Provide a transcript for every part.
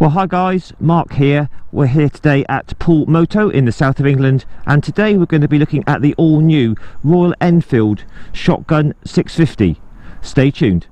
Well, hi guys, Mark here. We're here today at Poole Moto in the south of England, and today we're going to be looking at the all-new Royal Enfield Shotgun 650. Stay tuned.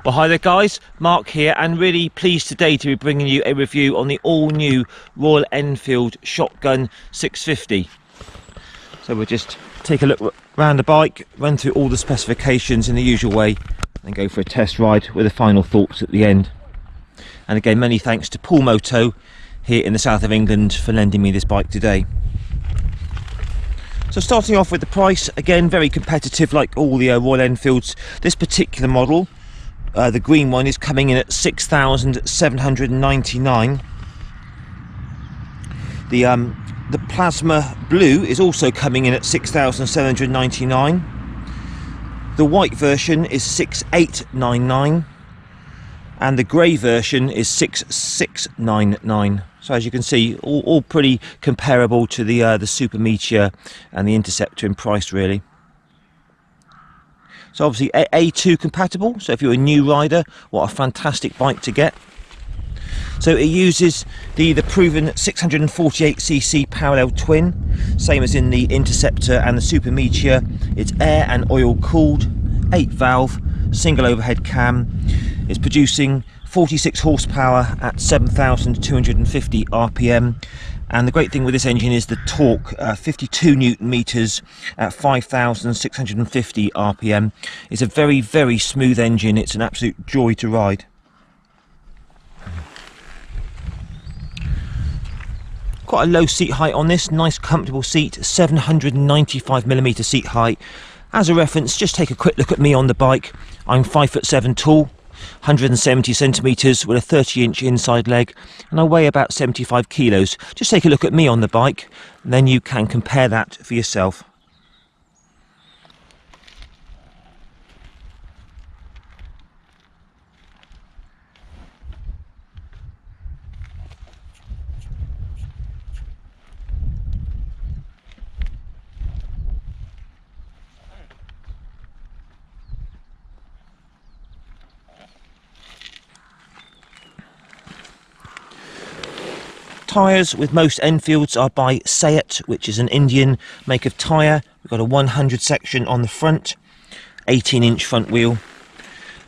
Well, hi there guys, Mark here, and really pleased today to be bringing you a review on the all-new Royal Enfield Shotgun 650. So we'll just take a look around the bike, run through all the specifications in the usual way, and go for a test ride with the final thoughts at the end. And again, many thanks to Poole Moto here in the south of England for lending me this bike today. So starting off with the price, again very competitive like all the Royal Enfields. This particular model, the green one, is coming in at £6,799. The plasma blue is also coming in at £6,799. The white version is £6,899, and the grey version is £6,699. So as you can see, all pretty comparable to the Super Meteor and the Interceptor in price, really. So obviously A2 compatible, so if you're a new rider, what a fantastic bike to get. So it uses the proven 648cc parallel twin, same as in the Interceptor and the Super Meteor. It's air and oil cooled, 8 valve, single overhead cam. It's producing 46 horsepower at 7,250 RPM. And the great thing with this engine is the torque, 52 newton meters at 5,650 RPM. It's a very, very smooth engine. It's an absolute joy to ride. Quite a low seat height on this, nice comfortable seat, 795mm seat height. As a reference, just take a quick look at me on the bike. I'm 5'7" tall, 170 centimeters with a 30-inch inside leg, and I weigh about 75 kilos. Just take a look at me on the bike, and then you can compare that for yourself. Tyres with most Enfields are by Sayat, which is an Indian make of tyre. We've got a 100 section on the front, 18-inch front wheel,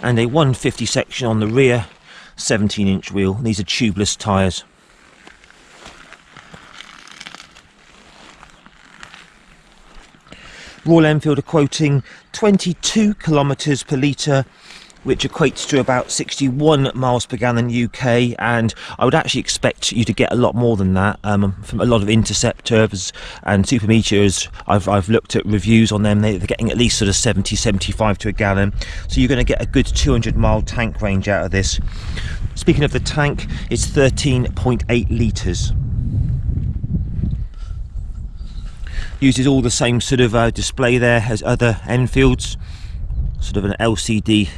and a 150 section on the rear, 17-inch wheel. These are tubeless tyres. Royal Enfield are quoting 22 kilometres per litre, which equates to about 61 miles per gallon UK, and I would actually expect you to get a lot more than that from a lot of Interceptors and Super Meteors. I've looked at reviews on them. They're getting at least sort of 70-75 to a gallon, so you're going to get a good 200-mile tank range out of this. Speaking of the tank, it's 13.8 litres. Uses all the same sort of display there as other Enfields, sort of an LCD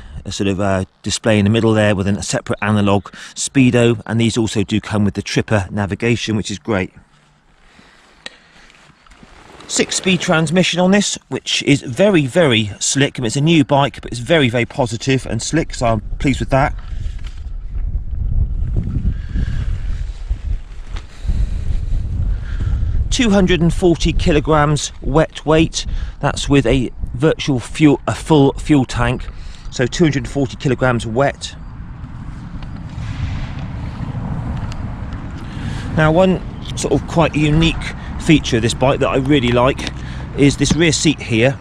display in the middle there with a separate analog speedo, and these also do come with the tripper navigation, which is great. 6-speed transmission on this, which is very, very slick. I mean, it's a new bike, but it's very, very positive and slick, so I'm pleased with that. $240 kilograms wet weight. That's with a full fuel tank. So 240 kilograms wet. Now, one sort of quite unique feature of this bike that I really like is this rear seat here.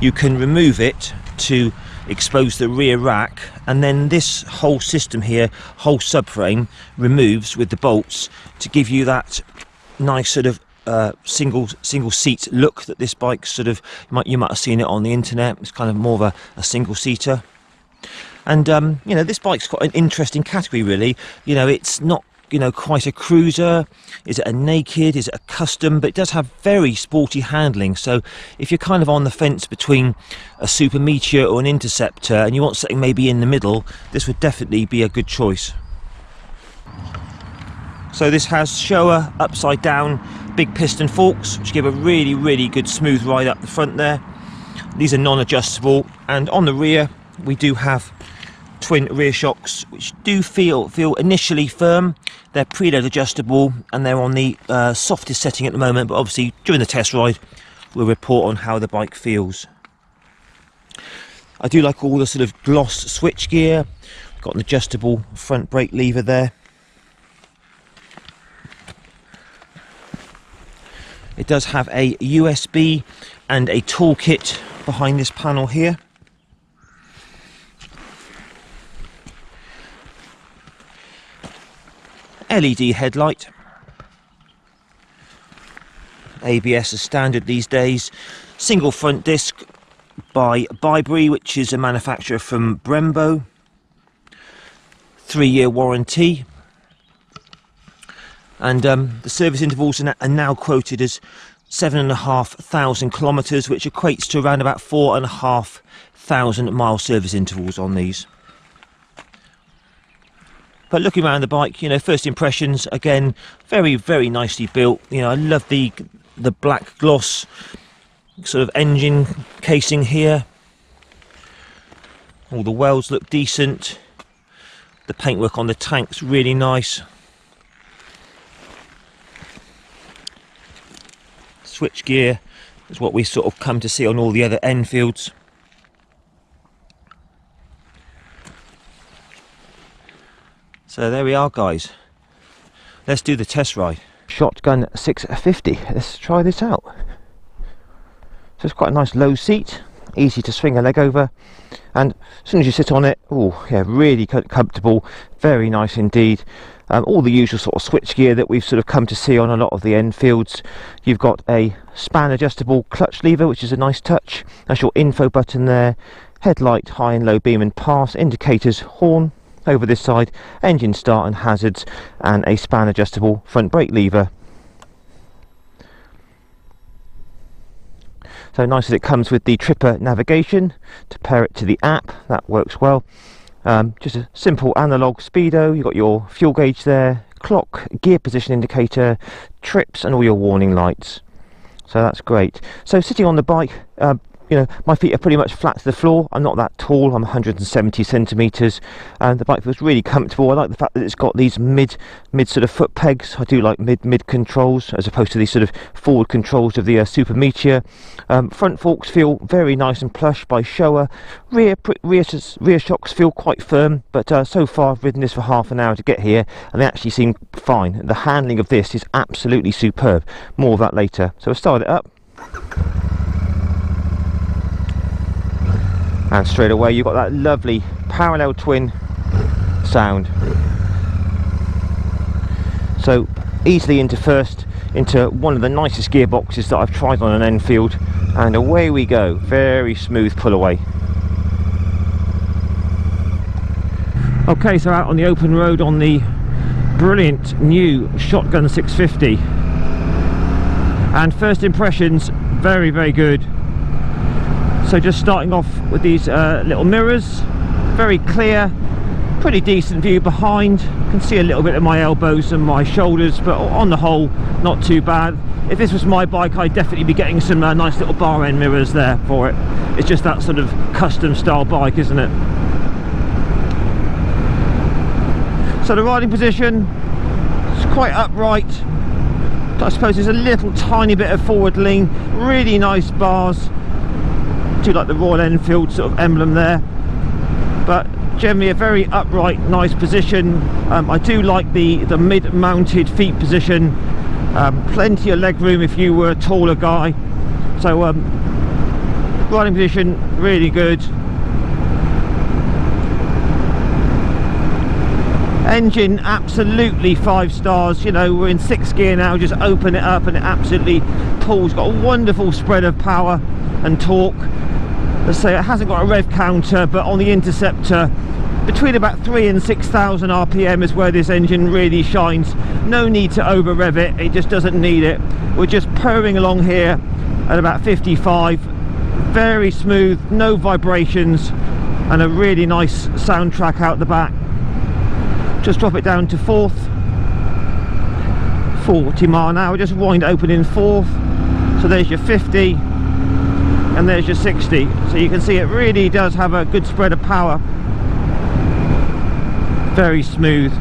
You can remove it to expose the rear rack, and then this whole system here, whole subframe, removes with the bolts to give you that nice sort of single seat look that this bike sort of, you might have seen it on the internet. It's kind of more of a single seater. And you know, this bike's got an interesting category really. You know, it's not, you know, quite a cruiser. Is it a naked? Is it a custom? But it does have very sporty handling. So if you're kind of on the fence between a Super Meteor or an Interceptor and you want something maybe in the middle, this would definitely be a good choice. So this has Showa upside down big piston forks, which give a really good smooth ride up the front there. These are non-adjustable, and on the rear we do have twin rear shocks, which do feel initially firm. They're preload adjustable, and they're on the softest setting at the moment, but obviously during the test ride we'll report on how the bike feels. I do like all the sort of gloss switch gear. Got an adjustable front brake lever there. It does have a USB and a toolkit behind this panel here. LED headlight. ABS is standard these days. Single front disc by Bybury, which is a manufacturer from Brembo. 3-year warranty. And the service intervals are now quoted as 7,500 kilometres, which equates to around about 4,500 mile service intervals on these. But looking around the bike, you know, first impressions, again, very nicely built. You know, I love the black gloss sort of engine casing here. All the welds look decent. The paintwork on the tank's really nice. Switch gear is what we sort of come to see on all the other Enfields. So there we are, guys. Let's do the test ride. Shotgun 650. Let's try this out. So it's quite a nice low seat, easy to swing a leg over, and as soon as you sit on it, oh yeah, really comfortable, very nice indeed. All the usual sort of switch gear that we've sort of come to see on a lot of the Enfields. You've got a span adjustable clutch lever, which is a nice touch. That's your info button there. Headlight, high and low beam and pass, indicators, horn over this side, engine start and hazards, and a span adjustable front brake lever. So nice that it comes with the Tripper navigation to pair it to the app. That works well. Just a simple analog speedo. You've got your fuel gauge there, clock, gear position indicator, trips, and all your warning lights. So that's great. So sitting on the bike, you know, my feet are pretty much flat to the floor. I'm not that tall. I'm 170 centimeters, and the bike feels really comfortable. I like the fact that it's got these mid sort of foot pegs. I do like mid controls as opposed to these sort of forward controls of the Super Meteor. Front forks feel very nice and plush by Showa. Rear shocks feel quite firm, but so far I've ridden this for half an hour to get here, and they actually seem fine. The handling of this is absolutely superb. More of that later. So we'll start it up. And straight away you've got that lovely parallel twin sound. So easily into first, into one of the nicest gearboxes that I've tried on an Enfield, and away we go. Very smooth pull away. Okay, so out on the open road on the brilliant new Shotgun 650, and first impressions very good. So just starting off with these little mirrors, very clear, pretty decent view behind. You can see a little bit of my elbows and my shoulders, but on the whole not too bad. If this was my bike, I'd definitely be getting some nice little bar end mirrors there for it. It's just that sort of custom style bike, isn't it? So the riding position is quite upright. I suppose there's a little tiny bit of forward lean, really nice bars. Do like the Royal Enfield sort of emblem there, but generally a very upright, nice position. I do like the mid-mounted feet position. Plenty of leg room if you were a taller guy. So riding position really good. Engine absolutely 5 stars. You know, we're in 6th gear now, just open it up and it absolutely pulls. Got a wonderful spread of power and torque. Let's say it hasn't got a rev counter, but on the Interceptor between about 3 and 6,000 RPM is where this engine really shines. No need to over rev it, it just doesn't need it. We're just purring along here at about 55, very smooth, no vibrations, and a really nice soundtrack out the back. Just drop it down to 4th, 40 mile an hour, just wind it open in 4th. So there's your 50 and there's your 60. So you can see it really does have a good spread of power. Very smooth.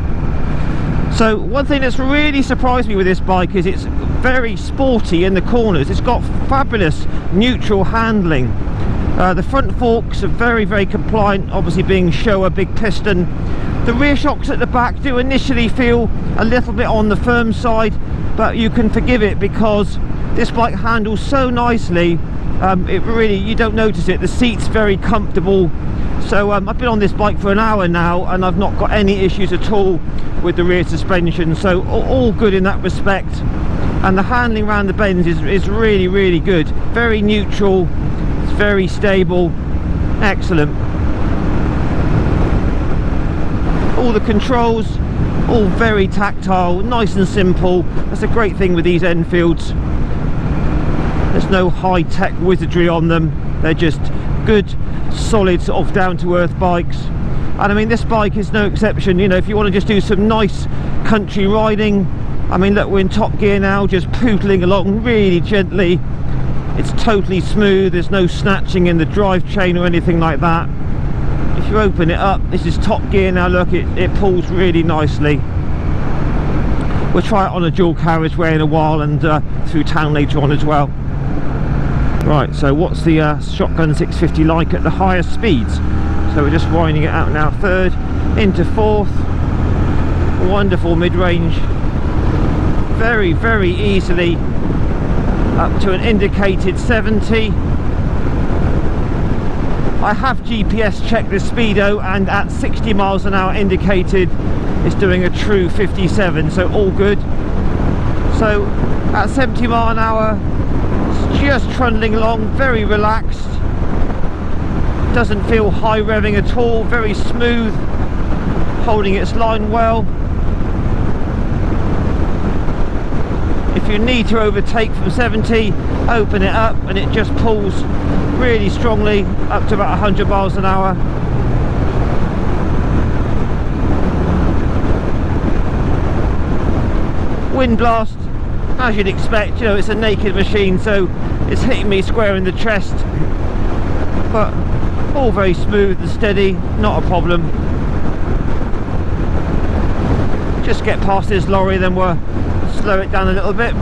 So one thing that's really surprised me with this bike is it's very sporty in the corners. It's got fabulous neutral handling. The front forks are very compliant, obviously being Showa big piston. The rear shocks at the back do initially feel a little bit on the firm side, but you can forgive it because this bike handles so nicely. It really, you don't notice it. The seat's very comfortable. So I've been on this bike for an hour now and I've not got any issues at all with the rear suspension, so all good in that respect. And the handling around the bends is really good. Very neutral, it's very stable, excellent. All the controls, all very tactile, nice and simple. That's a great thing with these Enfields. There's no high-tech wizardry on them. They're just good, solid, sort of down-to-earth bikes. And I mean, this bike is no exception. You know, if you want to just do some nice country riding, I mean, look, we're in top gear now, just pootling along really gently. It's totally smooth. There's no snatching in the drivetrain or anything like that. If you open it up, this is top gear now. Look, it pulls really nicely. We'll try it on a dual carriageway in a while and through town later on as well. Right, so what's the Shotgun 650 like at the highest speeds? So we're just winding it out now, 3rd into 4th. Wonderful mid-range, very easily up to an indicated 70. I have GPS checked the speedo, and at 60 miles an hour indicated it's doing a true 57, so all good. So at 70 mile an hour, just trundling along, very relaxed, doesn't feel high revving at all, very smooth, holding its line well. If you need to overtake from 70, open it up and it just pulls really strongly up to about 100 miles an hour. Wind blast, as you'd expect, you know, it's a naked machine, so it's hitting me square in the chest, but all very smooth and steady, not a problem. Just get past this lorry, then we'll slow it down a little bit.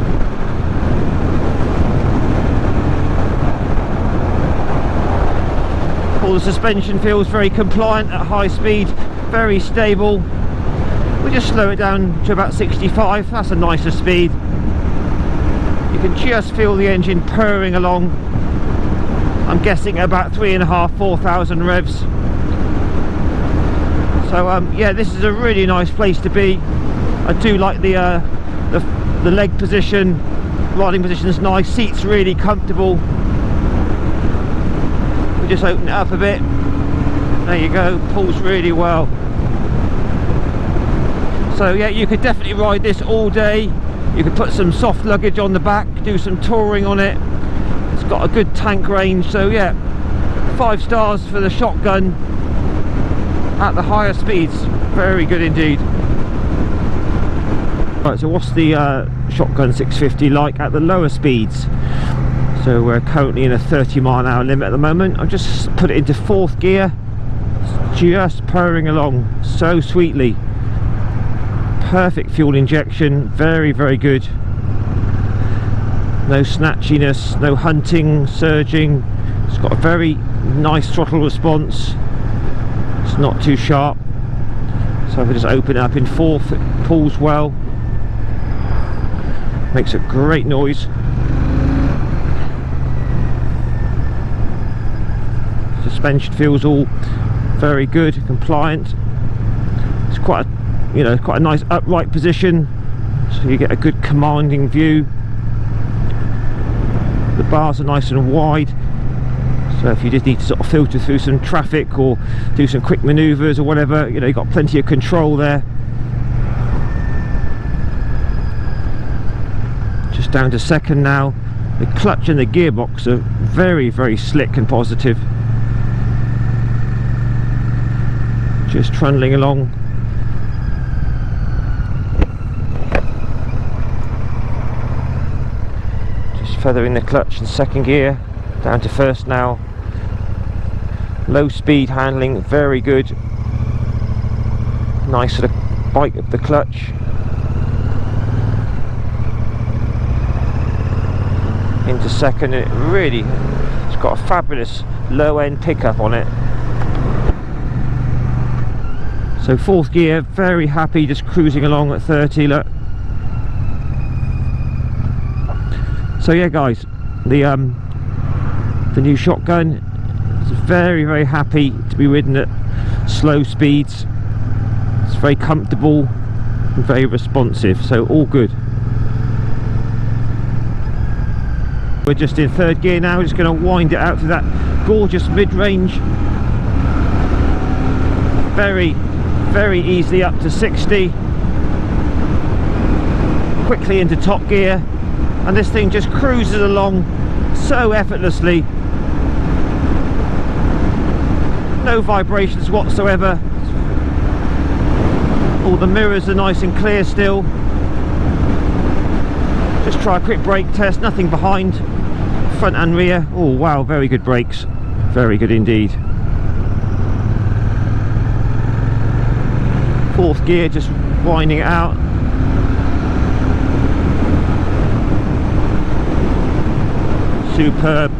All the suspension feels very compliant at high speed, very stable. We'll just slow it down to about 65, that's a nicer speed. You can just feel the engine purring along. I'm guessing about 3,500–4,000 revs. So yeah, this is a really nice place to be. I do like the leg position, riding position is nice, seats really comfortable. We just open it up a bit. There you go, pulls really well. So yeah, you could definitely ride this all day. You could put some soft luggage on the back, do some touring on it. It's got a good tank range, so yeah, 5 stars for the Shotgun at the higher speeds. Very good indeed. Right, so what's the Shotgun 650 like at the lower speeds? So we're currently in a 30 mile an hour limit at the moment. I've just put it into 4th gear. It's just purring along so sweetly. Perfect fuel injection, very good. No snatchiness, no hunting, surging. It's got a very nice throttle response. It's not too sharp. So if I just open it up in 4th, it pulls well. Makes a great noise. Suspension feels all very good, compliant. It's quite a, you know, quite a nice upright position, so you get a good commanding view. The bars are nice and wide, so if you just need to sort of filter through some traffic or do some quick manoeuvres or whatever, you know, you've got plenty of control there. Just down to second now. The clutch and the gearbox are very, very slick and positive. Just trundling along. Just feathering the clutch in second gear, down to first now. Low speed handling, very good. Nice sort of bite of the clutch. Into second, and it's got a fabulous low end pickup on it. So fourth gear, very happy, just cruising along at 30. Look. So yeah, guys, the new shotgun is very, very happy to be ridden at slow speeds. It's very comfortable and very responsive, so all good. We're just in third gear now, just going to wind it out to that gorgeous mid-range. Very, very easily up to 60. Quickly into top gear, and this thing just cruises along so effortlessly. No vibrations whatsoever. All the mirrors are nice and clear still. Just try a quick brake test, nothing behind. Front and rear, oh wow, very good brakes, very good indeed. Fourth gear, just winding it out. Superb.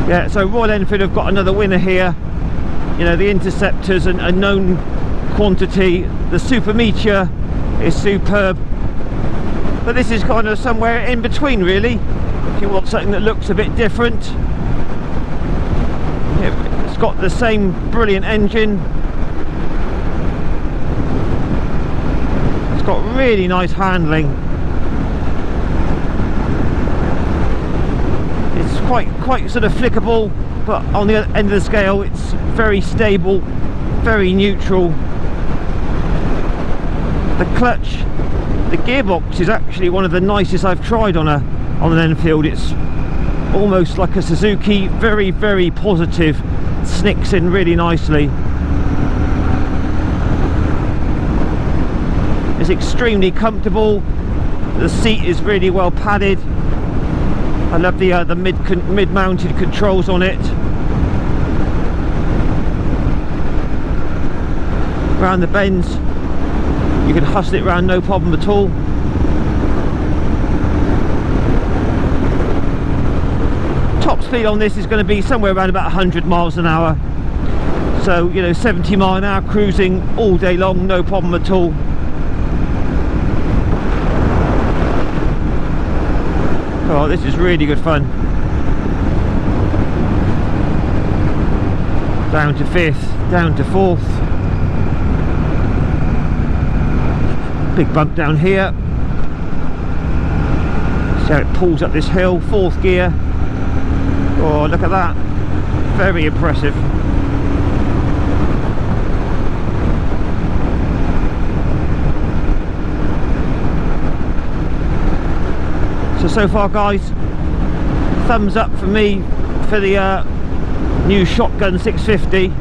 Yeah, so Royal Enfield have got another winner here. You know, the Interceptor's a known quantity, the Super Meteor is superb. But this is kind of somewhere in between, really. If you want something that looks a bit different. It's got the same brilliant engine. It's got really nice handling. It's quite sort of flickable, but on the end of the scale, it's very stable, very neutral. The clutch. The gearbox is actually one of the nicest I've tried on an Enfield. It's almost like a Suzuki, very, very positive, snicks in really nicely. It's extremely comfortable. The seat is really well padded. I love the mid-mounted controls on it. Around the bends, you can hustle it around no problem at all. Top speed on this is going to be somewhere around about 100 miles an hour. So, you know, 70 mile an hour cruising all day long, no problem at all. Oh, this is really good fun. Down to fifth, down to fourth. Big bump down here. See how it pulls up this hill. Fourth gear. Oh, look at that. Very impressive. So far, guys, thumbs up for me for the new shotgun 650.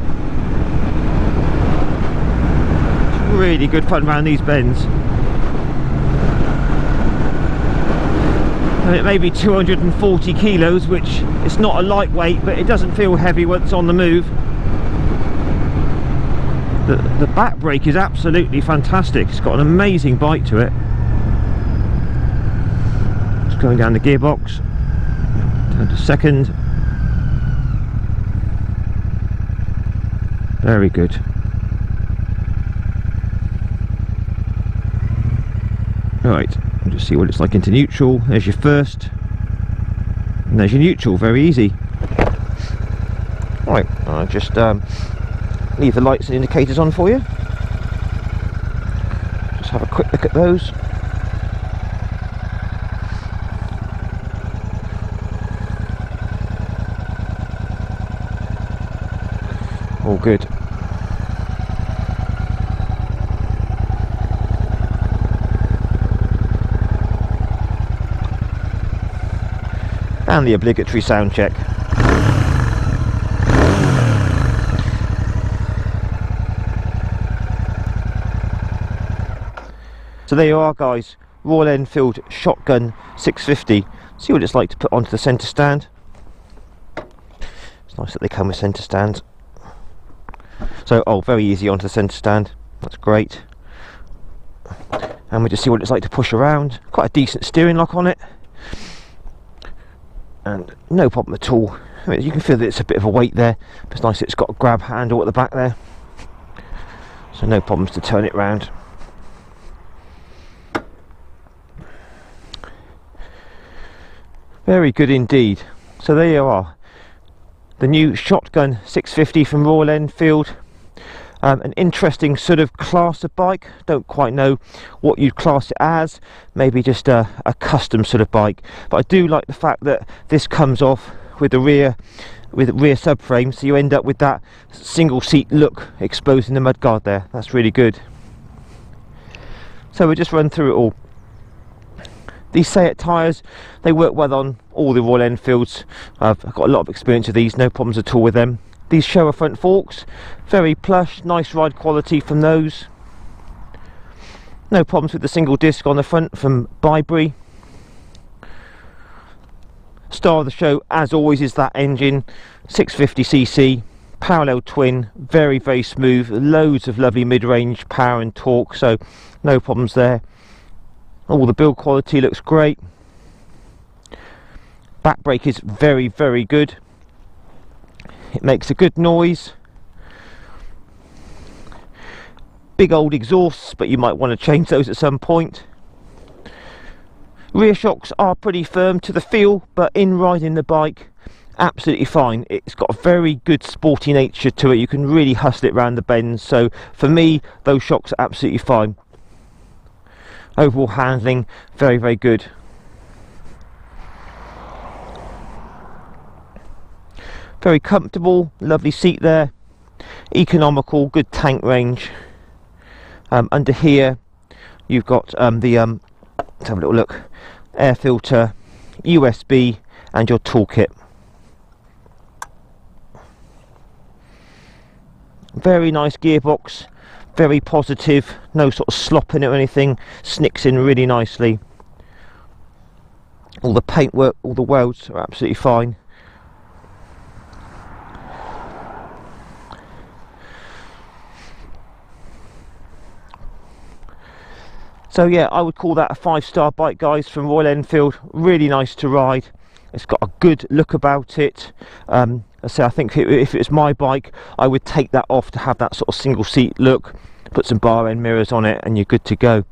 It's really good fun around these bends. And it may be 240 kilos, which it's not a lightweight, but it doesn't feel heavy once on the move. The back brake is absolutely fantastic. It's got an amazing bite to it. Just going down the gearbox, down to second. Very good. Alright, we'll just see what it's like into neutral. There's your first, and there's your neutral, very easy. Right, I'll just leave the lights and indicators on for you. Just have a quick look at those. All good. And the obligatory sound check. So there you are, guys, Royal Enfield Shotgun 650. See what it's like to put onto the centre stand. It's nice that they come with centre stands. So, oh, very easy onto the centre stand. That's great. And we just see what it's like to push around. Quite a decent steering lock on it. And no problem at all. I mean, you can feel that it's a bit of a weight there. It's nice that it's got a grab handle at the back there. So no problems to turn it round. Very good indeed. So there you are. The new Shotgun 650 from Royal Enfield. An interesting sort of class of bike. Don't quite know what you'd class it as. Maybe just a custom sort of bike. But I do like the fact that this comes off with the rear subframe, so you end up with that single seat look exposing the mudguard there. That's really good. So we'll just run through it all. These Sayat tyres, they work well on all the Royal Enfields. I've got a lot of experience with these, no problems at all with them. These Showa front forks, very plush, nice ride quality from those. No problems with the single disc on the front from Bybury. Star of the show, as always, is that engine, 650cc, parallel twin, very, very smooth, loads of lovely mid-range power and torque, so no problems there. All the build quality looks great. Back brake is very, very good. It makes a good noise. Big old exhausts, but you might want to change those at some point. Rear shocks are pretty firm to the feel, but in riding the bike, absolutely fine. It's got a very good sporty nature to it. You can really hustle it around the bends, so for me, those shocks are absolutely fine. Overall handling, very, very good. Very comfortable, lovely seat there. Economical, good tank range. Under here, you've got let's have a little look. Air filter, USB, and your toolkit. Very nice gearbox. Very positive, no sort of slop in it or anything, snicks in really nicely. All the paintwork, all the welds are absolutely fine. So yeah, I would call that a 5-star bike, guys, from Royal Enfield. Really nice to ride. It's got a good look about it. So I think if it was my bike, I would take that off to have that sort of single seat look, put some bar end mirrors on it, and you're good to go.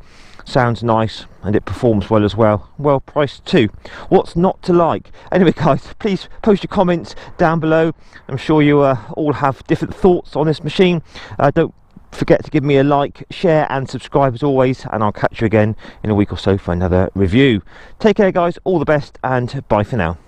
Sounds nice, and it performs well as well. Well priced too. What's not to like? Anyway, guys, please post your comments down below. I'm sure you all have different thoughts on this machine. Don't forget to give me a like, share and subscribe as always, and I'll catch you again in a week or so for another review. Take care, guys, all the best, and bye for now.